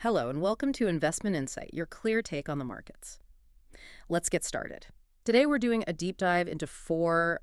Hello, and welcome to Investment Insight, your clear take on the markets. Let's get started. Today, we're doing a deep dive into four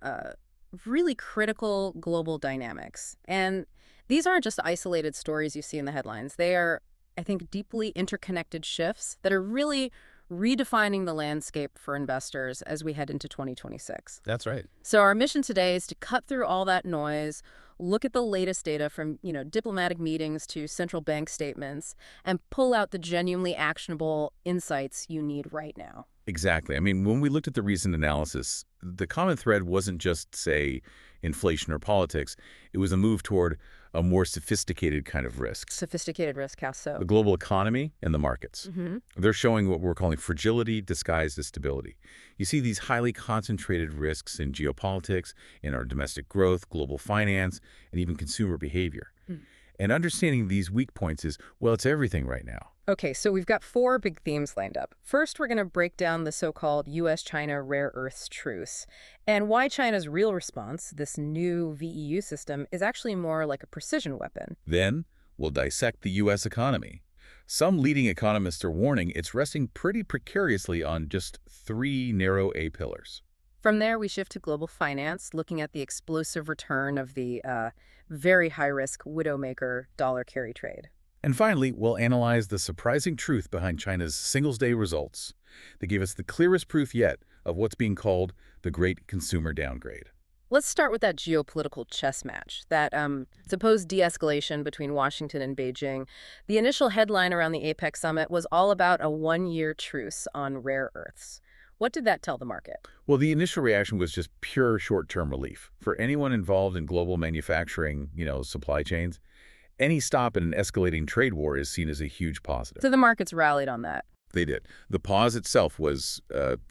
really critical global dynamics. And these aren't just isolated stories you see in the headlines. They are, I think, deeply interconnected shifts that are really redefining the landscape for investors as we head into 2026. That's right. So our mission today is to cut through all that noise, look at the latest data from, diplomatic meetings to central bank statements, and pull out the genuinely actionable insights you need right now. Exactly. I mean, when we looked at the recent analysis, the common thread wasn't just, say, inflation or politics. It was a move toward a more sophisticated kind of risk. Sophisticated risk, how so? The global economy and the markets. Mm-hmm. They're showing what we're calling fragility disguised as stability. You see these highly concentrated risks in geopolitics, in our domestic growth, global finance, and even consumer behavior. And understanding these weak points is, well, it's everything right now. Okay, so we've got four big themes lined up. First, we're going to break down the so-called U.S.-China rare earths truce and why China's real response, this new VEU system, is actually more like a precision weapon. Then we'll dissect the U.S. economy. Some leading economists are warning it's resting pretty precariously on just three narrow A pillars. From there, we shift to global finance, looking at the explosive return of the very high-risk widowmaker dollar carry trade. And finally, we'll analyze the surprising truth behind China's Singles' Day results. They gave us the clearest proof yet of what's being called the Great Consumer Downgrade. Let's start with that geopolitical chess match, that supposed de-escalation between Washington and Beijing. The initial headline around the APEC summit was all about a one-year truce on rare earths. What did that tell the market? Well, the initial reaction was just pure short-term relief. For anyone involved in global manufacturing, supply chains, any stop in an escalating trade war is seen as a huge positive. So the markets rallied on that. They did. The pause itself was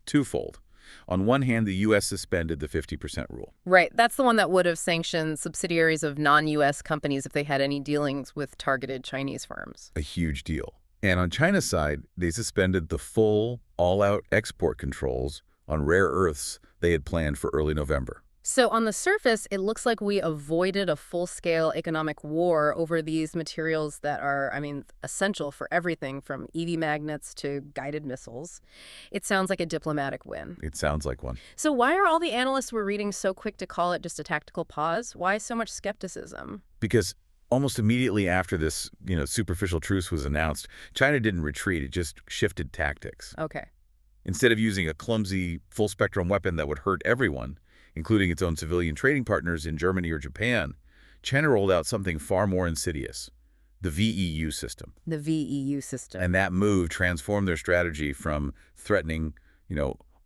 twofold. On one hand, the U.S. suspended the 50% rule. Right. That's the one that would have sanctioned subsidiaries of non-U.S. companies if they had any dealings with targeted Chinese firms. A huge deal. And on China's side, they suspended the full, all-out export controls on rare earths they had planned for early November. So on the surface, it looks like we avoided a full-scale economic war over these materials that are, essential for everything from EV magnets to guided missiles. It sounds like a diplomatic win. It sounds like one. So why are all the analysts we're reading so quick to call it just a tactical pause? Why so much skepticism? Because almost immediately after this, superficial truce was announced, China didn't retreat. It just shifted tactics. Okay. Instead of using a clumsy, full-spectrum weapon that would hurt everyone, including its own civilian trading partners in Germany or Japan, China rolled out something far more insidious, the VEU system. The VEU system. And that move transformed their strategy from threatening,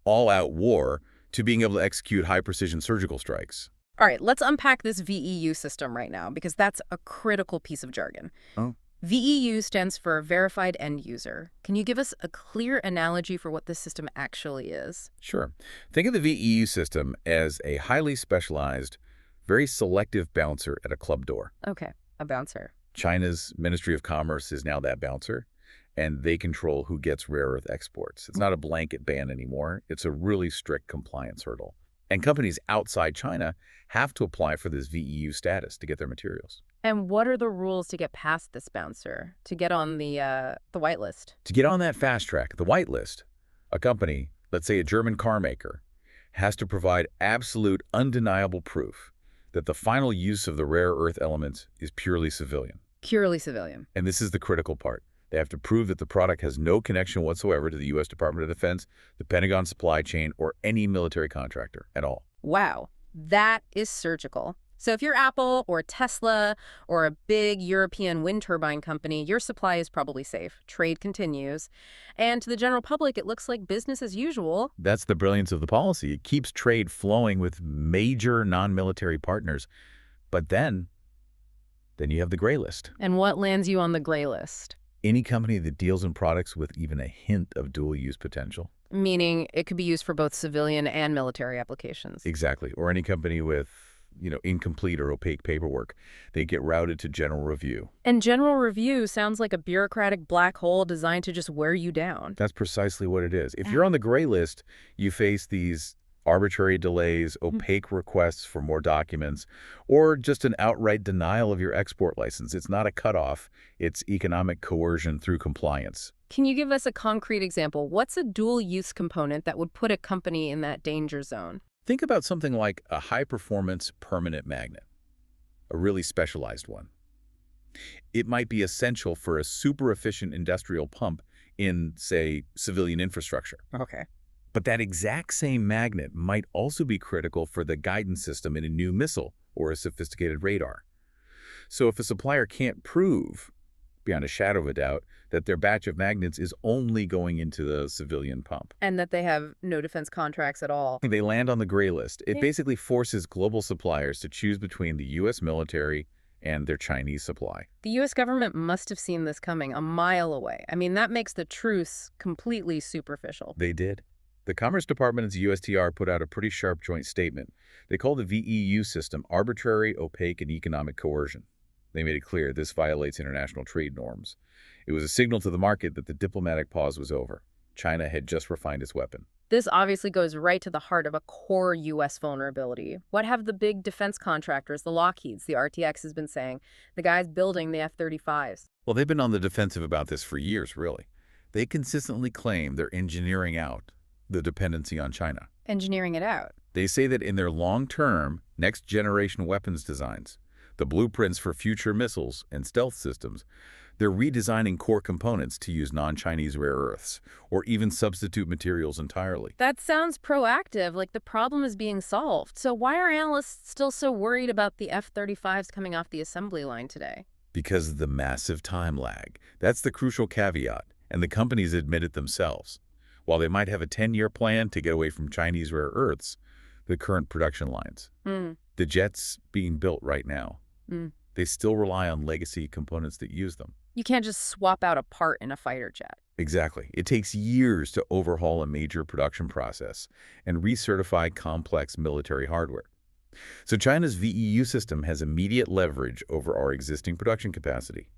all-out war to being able to execute high-precision surgical strikes. All right, let's unpack this VEU system right now, because that's a critical piece of jargon. Oh. VEU stands for Verified End User. Can you give us a clear analogy for what this system actually is? Sure. Think of the VEU system as a highly specialized, very selective bouncer at a club door. Okay, a bouncer. China's Ministry of Commerce is now that bouncer, and they control who gets rare earth exports. It's not a blanket ban anymore. It's a really strict compliance hurdle. And companies outside China have to apply for this VEU status to get their materials. And what are the rules to get past this bouncer, to get on the whitelist? To get on that fast track, the whitelist, a company, let's say a German car maker, has to provide absolute, undeniable proof that the final use of the rare earth elements is purely civilian. Purely civilian. And this is the critical part. They have to prove that the product has no connection whatsoever to the U.S. Department of Defense, the Pentagon supply chain, or any military contractor at all. Wow, that is surgical. So if you're Apple or Tesla or a big European wind turbine company, your supply is probably safe. Trade continues. And to the general public, it looks like business as usual. That's the brilliance of the policy. It keeps trade flowing with major non-military partners. But then you have the gray list. And what lands you on the gray list? Any company that deals in products with even a hint of dual-use potential. Meaning it could be used for both civilian and military applications. Exactly. Or any company with, incomplete or opaque paperwork. They get routed to general review. And general review sounds like a bureaucratic black hole designed to just wear you down. That's precisely what it is. If you're on the gray list, you face these Arbitrary delays, opaque requests for more documents, or just an outright denial of your export license. It's not a cutoff, it's economic coercion through compliance. Can you give us a concrete example? What's a dual-use component that would put a company in that danger zone? Think about something like a high-performance permanent magnet, a really specialized one. It might be essential for a super-efficient industrial pump in, say, civilian infrastructure. Okay. But that exact same magnet might also be critical for the guidance system in a new missile or a sophisticated radar. So if a supplier can't prove, beyond a shadow of a doubt, that their batch of magnets is only going into the civilian pump, And that they have no defense contracts at all. they land on the gray list. It Yeah. basically forces global suppliers to choose between the U.S. military and their Chinese supply. The U.S. government must have seen this coming a mile away. I mean, that makes the truce completely superficial. They did. The Commerce Department's USTR put out a pretty sharp joint statement. They called the VEU system arbitrary, opaque, and economic coercion. They made it clear this violates international trade norms. It was a signal to the market that the diplomatic pause was over. China had just refined its weapon. This obviously goes right to the heart of a core U.S. vulnerability. What have the big defense contractors, the Lockheeds, the RTX has been saying, the guys building the F-35s? Well, they've been on the defensive about this for years, really. They consistently claim they're engineering out the dependency on China. Engineering it out. They say that in their long-term, next-generation weapons designs, the blueprints for future missiles and stealth systems, they're redesigning core components to use non-Chinese rare earths, or even substitute materials entirely. That sounds proactive, like the problem is being solved. So why are analysts still so worried about the F-35s coming off the assembly line today? Because of the massive time lag. That's the crucial caveat, and the companies admit it themselves. While they might have a 10-year plan to get away from Chinese rare earths, the current production lines, the jets being built right now, they still rely on legacy components that use them. You can't just swap out a part in a fighter jet. Exactly. It takes years to overhaul a major production process and recertify complex military hardware. So China's VEU system has immediate leverage over our existing production capacity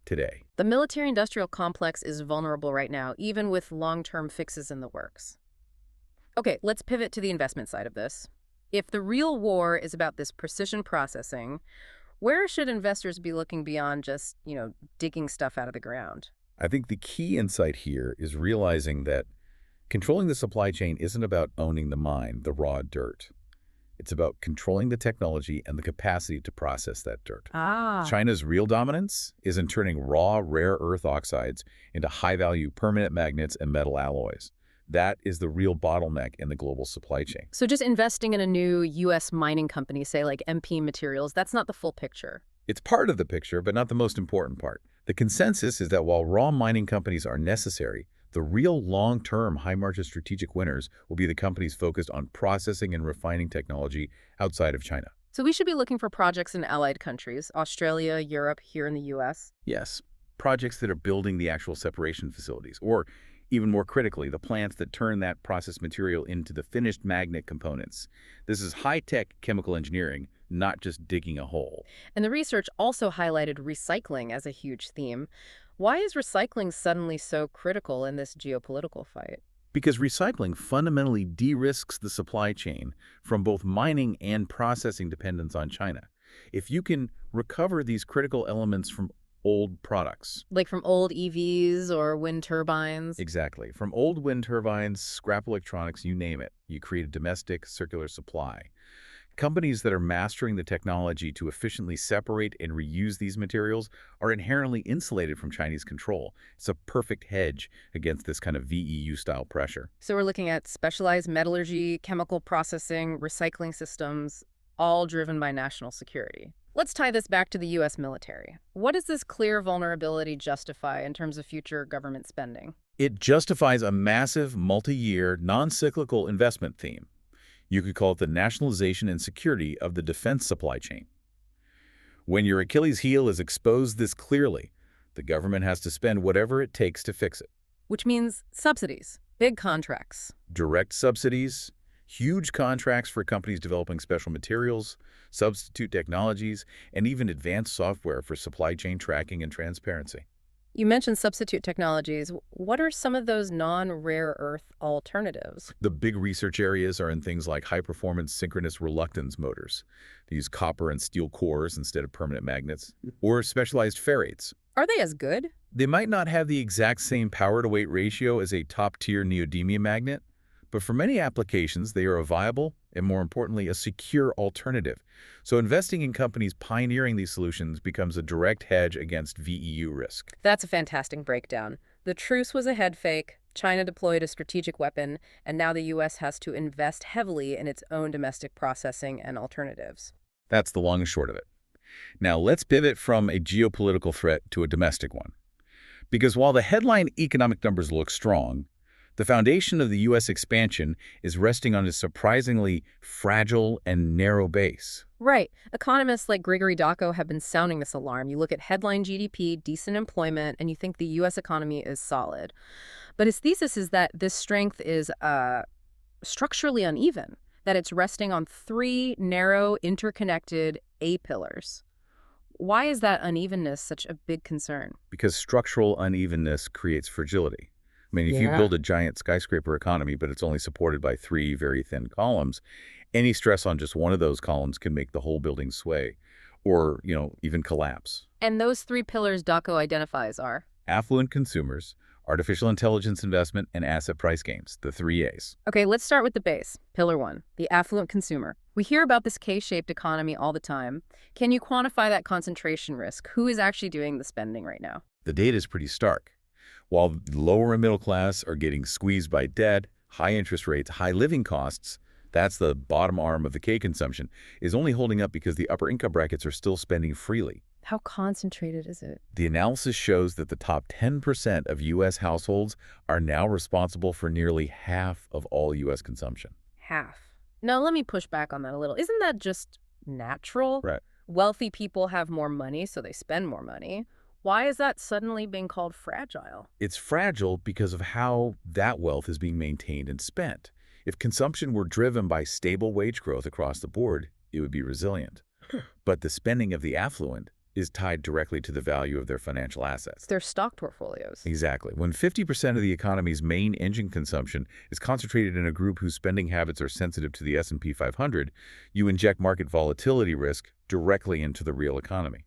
today. The military-industrial complex is vulnerable right now, even with long-term fixes in the works. Okay, let's pivot to the investment side of this. If the real war is about this precision processing, where should investors be looking beyond just, digging stuff out of the ground? I think the key insight here is realizing that controlling the supply chain isn't about owning the mine, the raw dirt. It's about controlling the technology and the capacity to process that dirt. China's real dominance is in turning raw, rare earth oxides into high-value permanent magnets and metal alloys. That is the real bottleneck in the global supply chain. So just investing in a new U.S. mining company, say like MP Materials, that's not the full picture. It's part of the picture, but not the most important part. The consensus is that while raw mining companies are necessary, the real long-term high-margin strategic winners will be the companies focused on processing and refining technology outside of China. So we should be looking for projects in allied countries, Australia, Europe, here in the U.S.? Yes, projects that are building the actual separation facilities, or even more critically, the plants that turn that processed material into the finished magnet components. This is high-tech chemical engineering, not just digging a hole. And the research also highlighted recycling as a huge theme. Why is recycling suddenly so critical in this geopolitical fight? Because recycling fundamentally de-risks the supply chain from both mining and processing dependence on China. If you can recover these critical elements from old products. Like from old EVs or wind turbines? Exactly. From old wind turbines, scrap electronics, you name it. You create a domestic circular supply. Companies that are mastering the technology to efficiently separate and reuse these materials are inherently insulated from Chinese control. It's a perfect hedge against this kind of VEU-style pressure. So we're looking at specialized metallurgy, chemical processing, recycling systems, all driven by national security. Let's tie this back to the U.S. military. What does this clear vulnerability justify in terms of future government spending? It justifies a massive, multi-year, non-cyclical investment theme. You could call it the nationalization and security of the defense supply chain. When your Achilles heel is exposed this clearly, the government has to spend whatever it takes to fix it. Which means subsidies, big contracts. Direct subsidies, huge contracts for companies developing special materials, substitute technologies, and even advanced software for supply chain tracking and transparency. You mentioned substitute technologies. What are some of those non-rare earth alternatives? The big research areas are in things like high-performance synchronous reluctance motors. They use copper and steel cores instead of permanent magnets, or specialized ferrates. Are they as good? They might not have the exact same power-to-weight ratio as a top-tier neodymium magnet, but for many applications, they are a viable and, more importantly, a secure alternative. So investing in companies pioneering these solutions becomes a direct hedge against VEU risk. That's a fantastic breakdown. The truce was a head fake, China deployed a strategic weapon, and now the U.S. has to invest heavily in its own domestic processing and alternatives. That's the long and short of it. Now, let's pivot from a geopolitical threat to a domestic one. Because while the headline economic numbers look strong, the foundation of the U.S. expansion is resting on a surprisingly fragile and narrow base. Right. Economists like Gregory Dacko have been sounding this alarm. You look at headline GDP, decent employment, and you think the U.S. economy is solid. But his thesis is that this strength is structurally uneven, that it's resting on three narrow, interconnected A-pillars. Why is that unevenness such a big concern? Because structural unevenness creates fragility. I mean, if you build a giant skyscraper economy, but it's only supported by three very thin columns, any stress on just one of those columns can make the whole building sway or, even collapse. And those three pillars Dacko identifies are? Affluent consumers, artificial intelligence investment, and asset price gains, the three A's. Okay, let's start with the base. Pillar one, the affluent consumer. We hear about this K-shaped economy all the time. Can you quantify that concentration risk? Who is actually doing the spending right now? The data is pretty stark. While the lower and middle class are getting squeezed by debt, high interest rates, high living costs, that's the bottom arm of the K consumption, is only holding up because the upper income brackets are still spending freely. How concentrated is it? The analysis shows that the top 10% of U.S. households are now responsible for nearly half of all U.S. consumption. Half. Now, let me push back on that a little. Isn't that just natural? Right. Wealthy people have more money, so they spend more money. Why is that suddenly being called fragile? It's fragile because of how that wealth is being maintained and spent. If consumption were driven by stable wage growth across the board, it would be resilient. But the spending of the affluent is tied directly to the value of their financial assets. Their stock portfolios. Exactly. When 50% of the economy's main engine consumption is concentrated in a group whose spending habits are sensitive to the S&P 500, you inject market volatility risk directly into the real economy.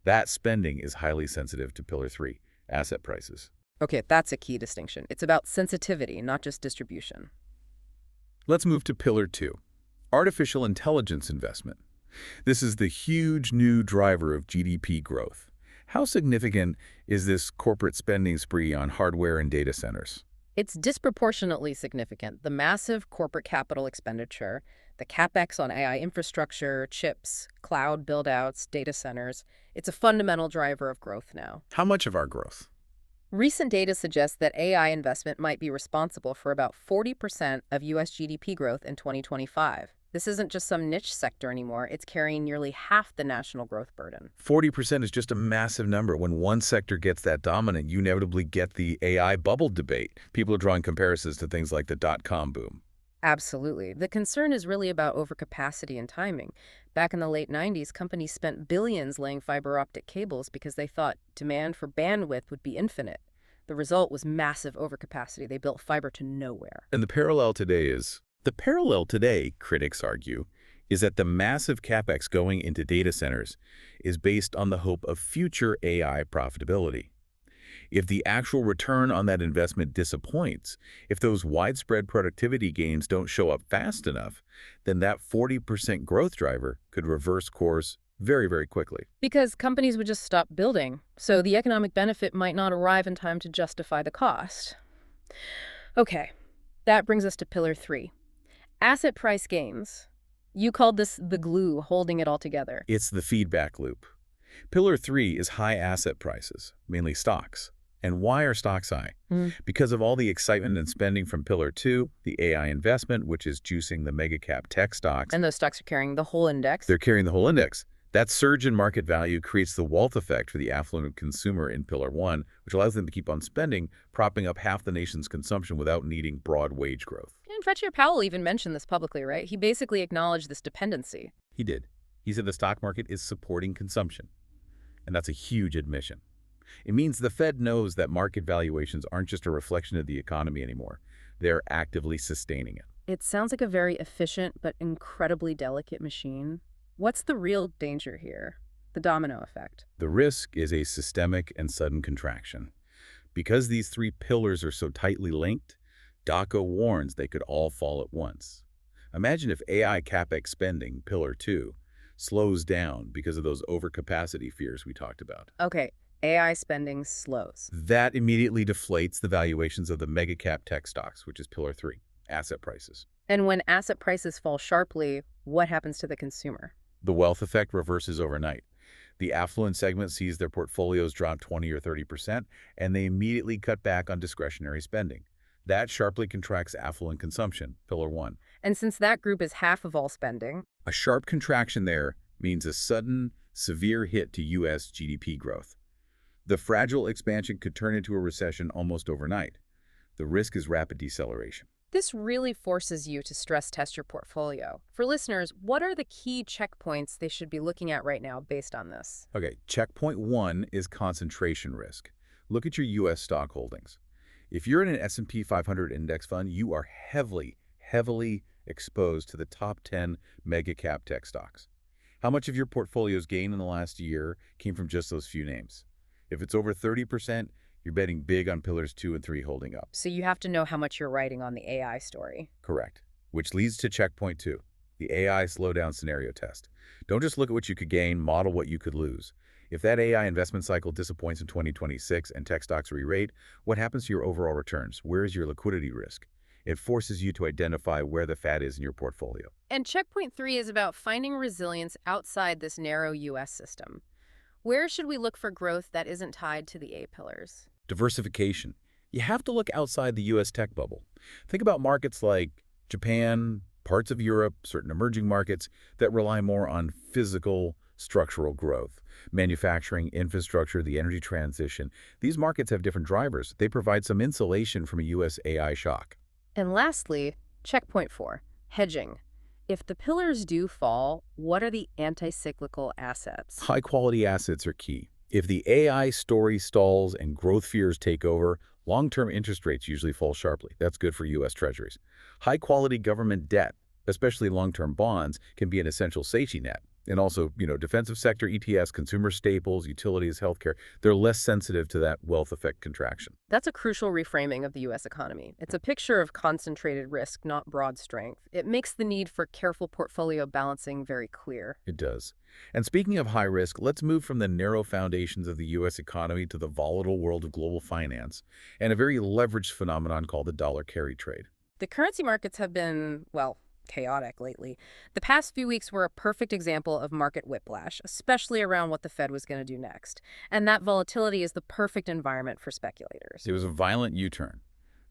That spending is highly sensitive to Pillar 3, asset prices. Okay, that's a key distinction. It's about sensitivity, not just distribution. Let's move to Pillar 2, artificial intelligence investment. This is the huge new driver of GDP growth. How significant is this corporate spending spree on hardware and data centers? It's disproportionately significant. The massive corporate capital expenditure, the capex on AI infrastructure, chips, cloud build-outs, data centers, it's a fundamental driver of growth now. How much of our growth? Recent data suggests that AI investment might be responsible for about 40% of U.S. GDP growth in 2025. This isn't just some niche sector anymore. It's carrying nearly half the national growth burden. 40% is just a massive number. When one sector gets that dominant, you inevitably get the AI bubble debate. People are drawing comparisons to things like the dot-com boom. Absolutely. The concern is really about overcapacity and timing. Back in the late 90s, companies spent billions laying fiber optic cables because they thought demand for bandwidth would be infinite. The result was massive overcapacity. They built fiber to nowhere. And the parallel today, critics argue, is that the massive capex going into data centers is based on the hope of future AI profitability. If the actual return on that investment disappoints, if those widespread productivity gains don't show up fast enough, then that 40% growth driver could reverse course very, very quickly. Because companies would just stop building, so the economic benefit might not arrive in time to justify the cost. Okay, that brings us to Pillar 3. Asset price gains. You called this the glue holding it all together. It's the feedback loop. Pillar 3 is high asset prices, mainly stocks. And why are stocks high? Because of all the excitement and spending from Pillar 2, the AI investment, which is juicing the mega-cap tech stocks. And those stocks are carrying the whole index? They're carrying the whole index. That surge in market value creates the wealth effect for the affluent consumer in Pillar 1, which allows them to keep on spending, propping up half the nation's consumption without needing broad wage growth. And Fletcher Powell even mentioned this publicly, right? He basically acknowledged this dependency. He did. He said the stock market is supporting consumption. And that's a huge admission. It means the Fed knows that market valuations aren't just a reflection of the economy anymore. They're actively sustaining it. It sounds like a very efficient but incredibly delicate machine. What's the real danger here? The domino effect. The risk is a systemic and sudden contraction. Because these three pillars are so tightly linked, DACA warns they could all fall at once. Imagine if AI capex spending, pillar 2, slows down because of those overcapacity fears we talked about. Okay, AI spending slows. That immediately deflates the valuations of the mega-cap tech stocks, which is pillar 3, asset prices. And when asset prices fall sharply, what happens to the consumer? The wealth effect reverses overnight. The affluent segment sees their portfolios drop 20 or 30%, and they immediately cut back on discretionary spending. That sharply contracts affluent consumption, pillar 1. And since that group is half of all spending, A sharp contraction there means a sudden, severe hit to U.S. GDP growth. The fragile expansion could turn into a recession almost overnight. The risk is rapid deceleration. this really forces you to stress test your portfolio. For listeners, what are the key checkpoints they should be looking at right now based on this? Okay, checkpoint 1 is concentration risk. Look at your U.S. stock holdings. If you're in an S&P 500 index fund, you are heavily exposed to the top 10 mega-cap tech stocks. How much of your portfolio's gain in the last year came from just those few names? If it's over 30%, you're betting big on pillars 2 and 3 holding up. So you have to know how much you're writing on the AI story. Correct. Which leads to checkpoint 2, the AI slowdown scenario test. Don't just look at what you could gain, model what you could lose. If that AI investment cycle disappoints in 2026 and tech stocks re-rate, what happens to your overall returns? Where is your liquidity risk? It forces you to identify where the fat is in your portfolio. And checkpoint 3 is about finding resilience outside this narrow U.S. system. Where should we look for growth that isn't tied to the A pillars? Diversification. You have to look outside the U.S. tech bubble. Think about markets like Japan, parts of Europe, certain emerging markets that rely more on physical, structural growth. Manufacturing, infrastructure, the energy transition. These markets have different drivers. They provide some insulation from a U.S. AI shock. And lastly, checkpoint 4, hedging. If the pillars do fall, what are the anti-cyclical assets? High-quality assets are key. If the AI story stalls and growth fears take over, long-term interest rates usually fall sharply. That's good for U.S. Treasuries. High-quality government debt, especially long-term bonds, can be an essential safety net. And also, defensive sector ETFs, consumer staples, utilities, healthcare, they're less sensitive to that wealth effect contraction. That's a crucial reframing of the U.S. economy. It's a picture of concentrated risk, not broad strength. It makes the need for careful portfolio balancing very clear. It does. And speaking of high risk, let's move from the narrow foundations of the U.S. economy to the volatile world of global finance and a very leveraged phenomenon called the dollar carry trade. The currency markets have been, well, chaotic lately. The past few weeks were a perfect example of market whiplash, especially around what the Fed was going to do next. And that volatility is the perfect environment for speculators. It was a violent U-turn.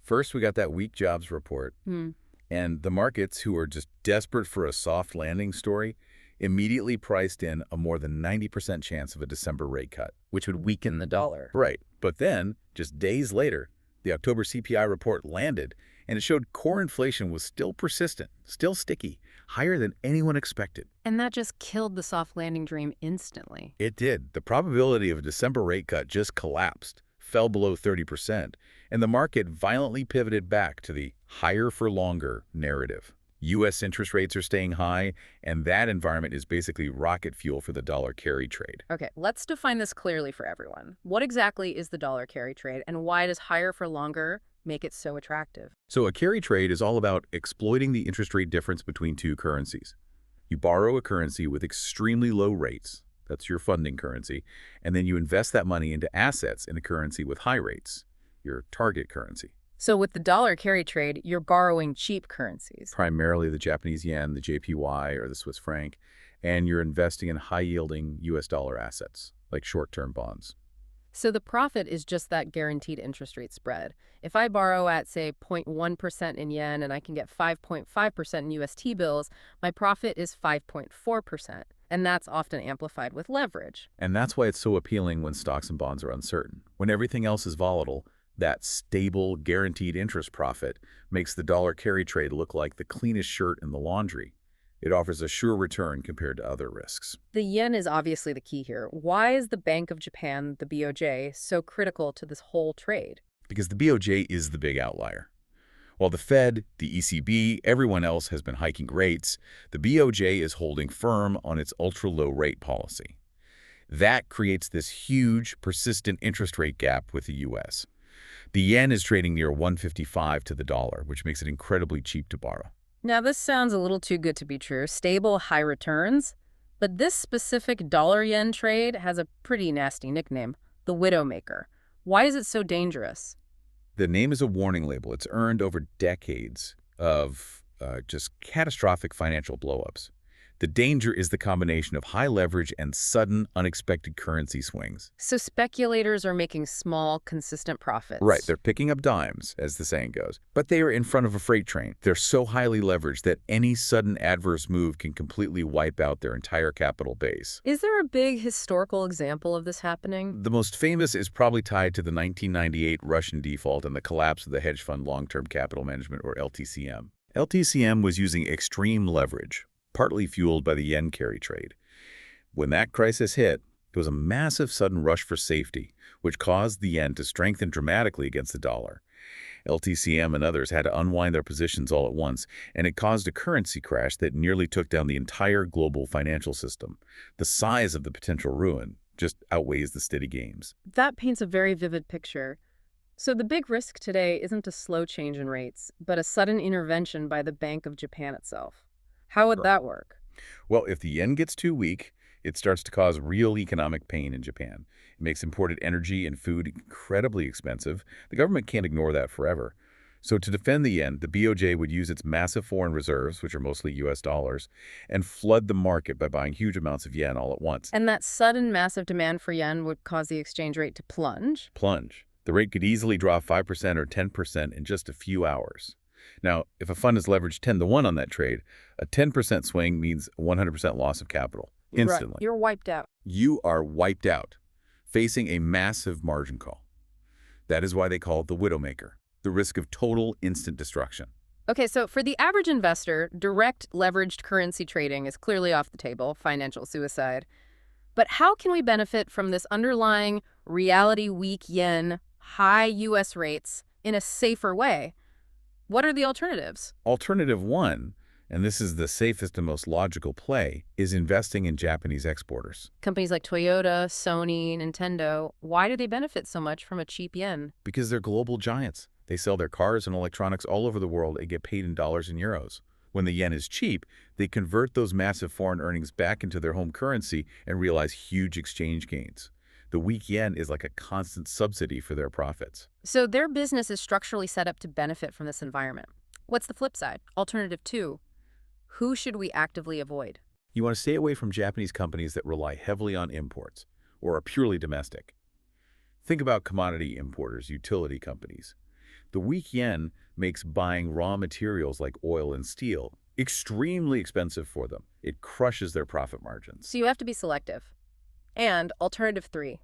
First, we got that weak jobs report, and the markets, who are just desperate for a soft landing story, immediately priced in a more than 90% chance of a December rate cut, which would weaken the dollar. Right. But then, just days later, the October CPI report landed, and it showed core inflation was still persistent, still sticky, higher than anyone expected. And that just killed the soft landing dream instantly. It did. The probability of a December rate cut just collapsed, fell below 30%, and the market violently pivoted back to the higher for longer narrative. U.S. interest rates are staying high, and that environment is basically rocket fuel for the dollar carry trade. Okay, let's define this clearly for everyone. What exactly is the dollar carry trade, and why does higher for longer make it so attractive? So a carry trade is all about exploiting the interest rate difference between two currencies. You borrow a currency with extremely low rates, that's your funding currency, and then you invest that money into assets in a currency with high rates, your target currency. So with the dollar carry trade, you're borrowing cheap currencies. Primarily the Japanese yen, the JPY, or the Swiss franc, and you're investing in high-yielding U.S. dollar assets, like short-term bonds. So the profit is just that guaranteed interest rate spread. If I borrow at, say, 0.1% in yen and I can get 5.5% in UST bills, my profit is 5.4%. And that's often amplified with leverage. And that's why it's so appealing when stocks and bonds are uncertain. When everything else is volatile, that stable, guaranteed interest profit makes the dollar carry trade look like the cleanest shirt in the laundry. It offers a sure return compared to other risks. The yen is obviously the key here. Why is the Bank of Japan, the BOJ, so critical to this whole trade? Because the BOJ is the big outlier. While the Fed, the ECB, everyone else has been hiking rates, the BOJ is holding firm on its ultra-low rate policy. That creates this huge, persistent interest rate gap with the U.S. The yen is trading near 155 to the dollar, which makes it incredibly cheap to borrow. Now, this sounds a little too good to be true. Stable, high returns. But this specific dollar-yen trade has a pretty nasty nickname, the Widowmaker. Why is it so dangerous? The name is a warning label. It's earned over decades of just catastrophic financial blowups. The danger is the combination of high leverage and sudden, unexpected currency swings. So speculators are making small, consistent profits. Right, they're picking up dimes, as the saying goes. But they are in front of a freight train. They're so highly leveraged that any sudden adverse move can completely wipe out their entire capital base. Is there a big historical example of this happening? The most famous is probably tied to the 1998 Russian default and the collapse of the hedge fund long-term capital management, or LTCM. LTCM was using extreme leverage, partly fueled by the yen carry trade. When that crisis hit, there was a massive sudden rush for safety, which caused the yen to strengthen dramatically against the dollar. LTCM and others had to unwind their positions all at once, and it caused a currency crash that nearly took down the entire global financial system. The size of the potential ruin just outweighs the steady gains. That paints a very vivid picture. So the big risk today isn't a slow change in rates, but a sudden intervention by the Bank of Japan itself. How would that work? Well, if the yen gets too weak, it starts to cause real economic pain in Japan. It makes imported energy and food incredibly expensive. The government can't ignore that forever. So to defend the yen, the BOJ would use its massive foreign reserves, which are mostly U.S. dollars, and flood the market by buying huge amounts of yen all at once. And that sudden massive demand for yen would cause the exchange rate to plunge? Plunge. The rate could easily drop 5% or 10% in just a few hours. Now, if a fund is leveraged 10 to 1 on that trade, a 10% swing means a 100% loss of capital instantly. Right. You're wiped out. You are wiped out, facing a massive margin call. That is why they call it the Widowmaker, the risk of total instant destruction. Okay, so for the average investor, direct leveraged currency trading is clearly off the table, financial suicide. But how can we benefit from this underlying reality weak yen, high U.S. rates in a safer way? What are the alternatives? Alternative one, and this is the safest and most logical play, is investing in Japanese exporters. Companies like Toyota, Sony, Nintendo, why do they benefit so much from a cheap yen? Because they're global giants. They sell their cars and electronics all over the world and get paid in dollars and euros. When the yen is cheap, they convert those massive foreign earnings back into their home currency and realize huge exchange gains. The weak yen is like a constant subsidy for their profits. So their business is structurally set up to benefit from this environment. What's the flip side? Alternative two, who should we actively avoid? You want to stay away from Japanese companies that rely heavily on imports or are purely domestic. Think about commodity importers, utility companies. The weak yen makes buying raw materials like oil and steel extremely expensive for them. It crushes their profit margins. So you have to be selective. And alternative three,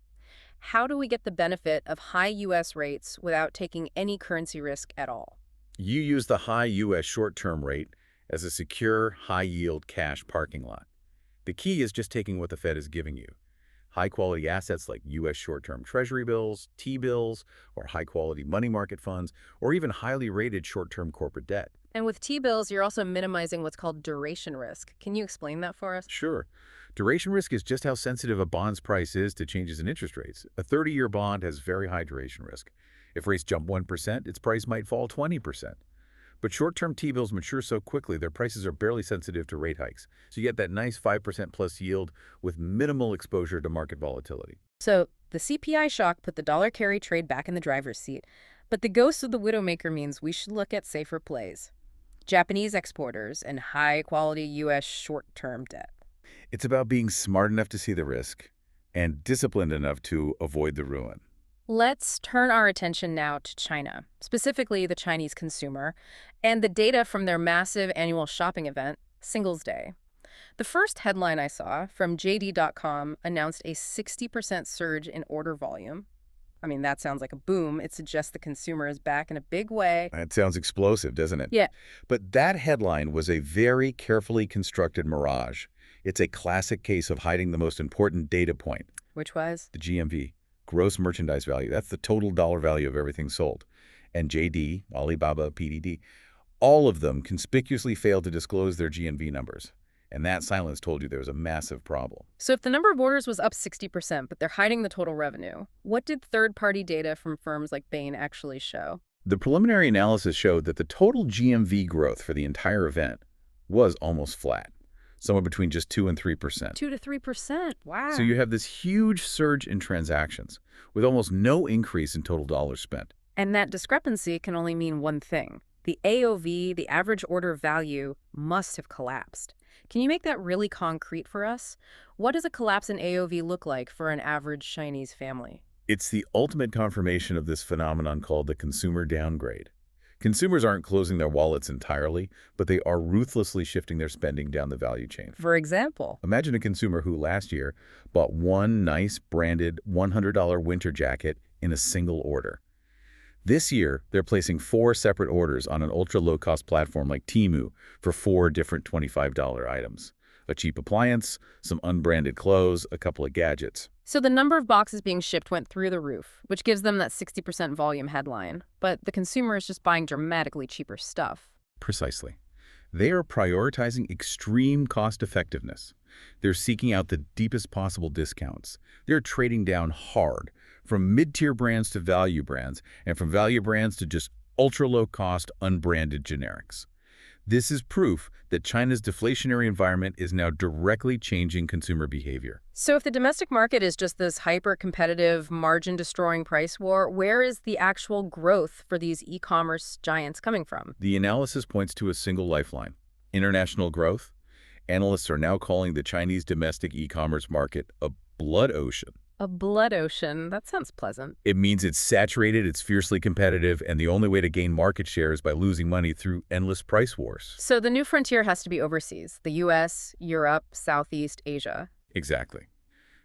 how do we get the benefit of high U.S. rates without taking any currency risk at all? You use the high U.S. short-term rate as a secure, high-yield cash parking lot. The key is just taking what the Fed is giving you. High-quality assets like U.S. short-term Treasury bills, T-bills, or high-quality money market funds, or even highly rated short-term corporate debt. And with T-bills, you're also minimizing what's called duration risk. Can you explain that for us? Sure. Duration risk is just how sensitive a bond's price is to changes in interest rates. A 30-year bond has very high duration risk. If rates jump 1%, its price might fall 20%. But short-term T-bills mature so quickly, their prices are barely sensitive to rate hikes. So you get that nice 5% plus yield with minimal exposure to market volatility. So the CPI shock put the dollar carry trade back in the driver's seat. But the ghost of the Widowmaker means we should look at safer plays. Japanese exporters and high-quality U.S. short-term debt. It's about being smart enough to see the risk and disciplined enough to avoid the ruin. Let's turn our attention now to China, specifically the Chinese consumer, and the data from their massive annual shopping event, Singles' Day. The first headline I saw from JD.com announced a 60% surge in order volume. I mean, that sounds like a boom. It suggests the consumer is back in a big way. That sounds explosive, doesn't it? Yeah. But that headline was a very carefully constructed mirage. It's a classic case of hiding the most important data point, Which was? the GMV, gross merchandise value. That's the total dollar value of everything sold. And JD, Alibaba, PDD, all of them conspicuously failed to disclose their GMV numbers. And that silence told you there was a massive problem. So if the number of orders was up 60%, but they're hiding the total revenue, what did third-party data from firms like Bain actually show? The preliminary analysis showed that the total GMV growth for the entire event was almost flat, somewhere between just 2 and 3%. 2 to 3%. Wow. So you have this huge surge in transactions with almost no increase in total dollars spent. And that discrepancy can only mean one thing. The AOV, the average order value, must have collapsed. Can you make that really concrete for us? What does a collapse in AOV look like for an average Chinese family? It's the ultimate confirmation of this phenomenon called the consumer downgrade. Consumers aren't closing their wallets entirely, but they are ruthlessly shifting their spending down the value chain. For example, Imagine a consumer who last year bought one nice branded $100 winter jacket in a single order. This year, they're placing 4 separate orders on an ultra-low-cost platform like Temu for 4 different $25 items. A cheap appliance, some unbranded clothes, a couple of gadgets. so the number of boxes being shipped went through the roof, which gives them that 60% volume headline. But the consumer is just buying dramatically cheaper stuff. Precisely. They are prioritizing extreme cost-effectiveness. They're seeking out the deepest possible discounts. They're trading down hard, from mid-tier brands to value brands, and from value brands to just ultra-low-cost, unbranded generics. This is proof that China's deflationary environment is now directly changing consumer behavior. So if the domestic market is just this hyper-competitive, margin-destroying price war, where is the actual growth for these e-commerce giants coming from? The analysis points to a single lifeline: international growth. Analysts are now calling the Chinese domestic e-commerce market a blood ocean. A blood ocean. That sounds pleasant. It means it's saturated, it's fiercely competitive, and the only way to gain market share is by losing money through endless price wars. So the new frontier has to be overseas. The US, Europe, Southeast Asia. Exactly.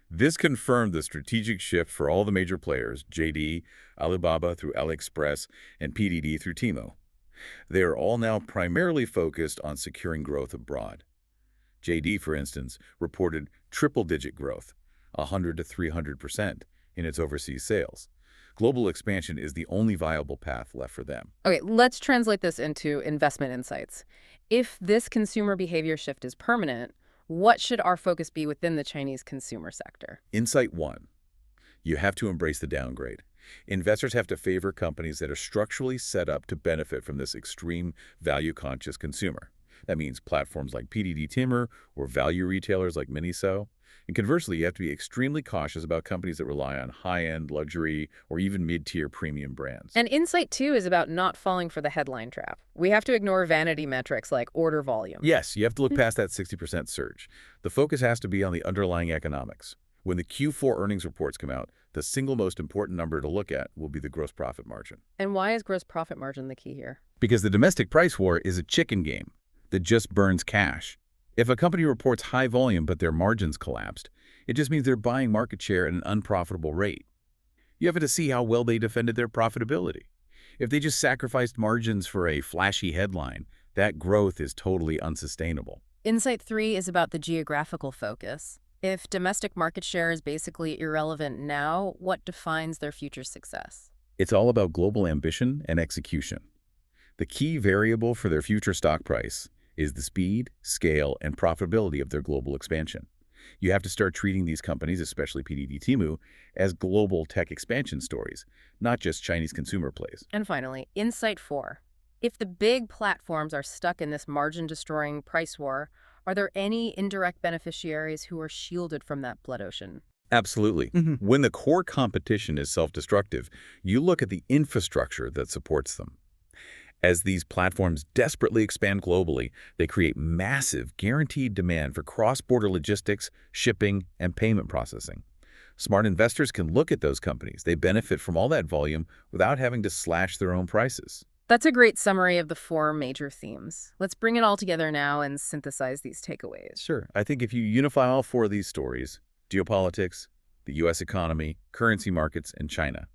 This confirmed the strategic shift for all the major players, JD, Alibaba through AliExpress, and PDD through Temu. They are all now primarily focused on securing growth abroad. JD, for instance, reported triple-digit growth, 100 to 300% in its overseas sales. Global expansion is the only viable path left for them. Okay, let's translate this into investment insights. If this consumer behavior shift is permanent, what should our focus be within the Chinese consumer sector? Insight 1. You have to embrace the downgrade. Investors have to favor companies that are structurally set up to benefit from this extreme value-conscious consumer. That means platforms like PDD Timur or value retailers like Miniso. And conversely, you have to be extremely cautious about companies that rely on high-end, luxury, or even mid-tier premium brands. And insight 2 is about not falling for the headline trap. We have to ignore vanity metrics like order volume. Yes, you have to look past that 60% surge. The focus has to be on the underlying economics. When the Q4 earnings reports come out, the single most important number to look at will be the gross profit margin. And why is gross profit margin the key here? Because the domestic price war is a chicken game that just burns cash. If a company reports high volume but their margins collapsed, it just means they're buying market share at an unprofitable rate. You have to see how well they defended their profitability. If they just sacrificed margins for a flashy headline, that growth is totally unsustainable. Insight 3 is about the geographical focus. If domestic market share is basically irrelevant now, what defines their future success? It's all about global ambition and execution. The key variable for their future stock price is the speed, scale, and profitability of their global expansion. You have to start treating these companies, especially PDD Temu, as global tech expansion stories, not just Chinese consumer plays. And finally, Insight 4. If the big platforms are stuck in this margin-destroying price war, are there any indirect beneficiaries who are shielded from that blood ocean? Absolutely. When the core competition is self-destructive, you look at the infrastructure that supports them. As these platforms desperately expand globally, they create massive, guaranteed demand for cross-border logistics, shipping, and payment processing. Smart investors can look at those companies. They benefit from all that volume without having to slash their own prices. That's a great summary of the 4 major themes. Let's bring it all together now and synthesize these takeaways. Sure. I think if you unify all 4 of these stories, geopolitics, the U.S. economy, currency markets, and China,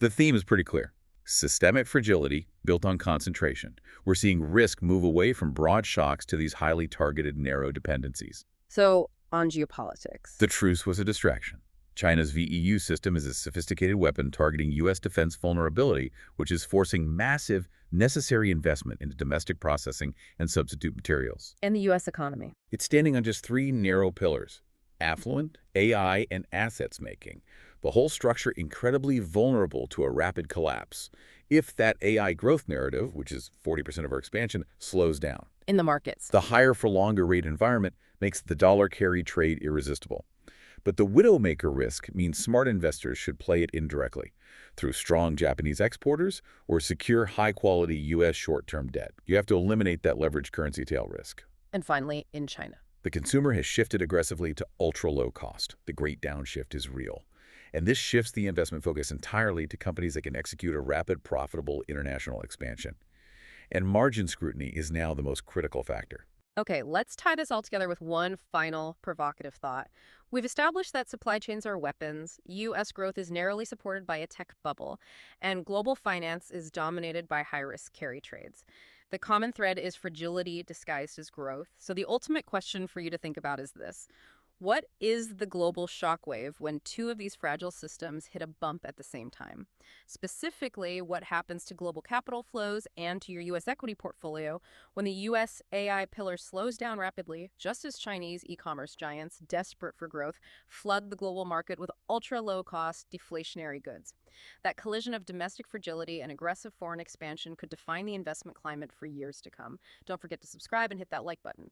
The theme is pretty clear. Systemic fragility built on concentration. We're seeing risk move away from broad shocks to these highly targeted narrow dependencies. So, on geopolitics. The truce was a distraction. China's VEU system is a sophisticated weapon targeting U.S. defense vulnerability, which is forcing massive, necessary investment into domestic processing and substitute materials. And the U.S. economy. It's standing on just three narrow pillars: affluent, AI, and assets making. The whole structure incredibly vulnerable to a rapid collapse if that AI growth narrative, which is 40% of our expansion, slows down. In the markets. The higher for longer rate environment makes the dollar carry trade irresistible. But the widowmaker risk means smart investors should play it indirectly through strong Japanese exporters or secure high-quality U.S. short-term debt. You have to eliminate that leveraged currency tail risk. And finally, in China. The consumer has shifted aggressively to ultra-low cost. The great downshift is real. And this shifts the investment focus entirely to companies that can execute a rapid, profitable international expansion. And margin scrutiny is now the most critical factor. Okay, let's tie this all together with one final provocative thought. We've established that supply chains are weapons, U.S. growth is narrowly supported by a tech bubble, and global finance is dominated by high-risk carry trades. The common thread is fragility disguised as growth. So the ultimate question for you to think about is this. What is the global shockwave when two of these fragile systems hit a bump at the same time? Specifically, what happens to global capital flows and to your U.S. equity portfolio when the U.S. AI pillar slows down rapidly, just as Chinese e-commerce giants, desperate for growth, flood the global market with ultra-low-cost, deflationary goods? That collision of domestic fragility and aggressive foreign expansion could define the investment climate for years to come. Don't forget to subscribe and hit that like button.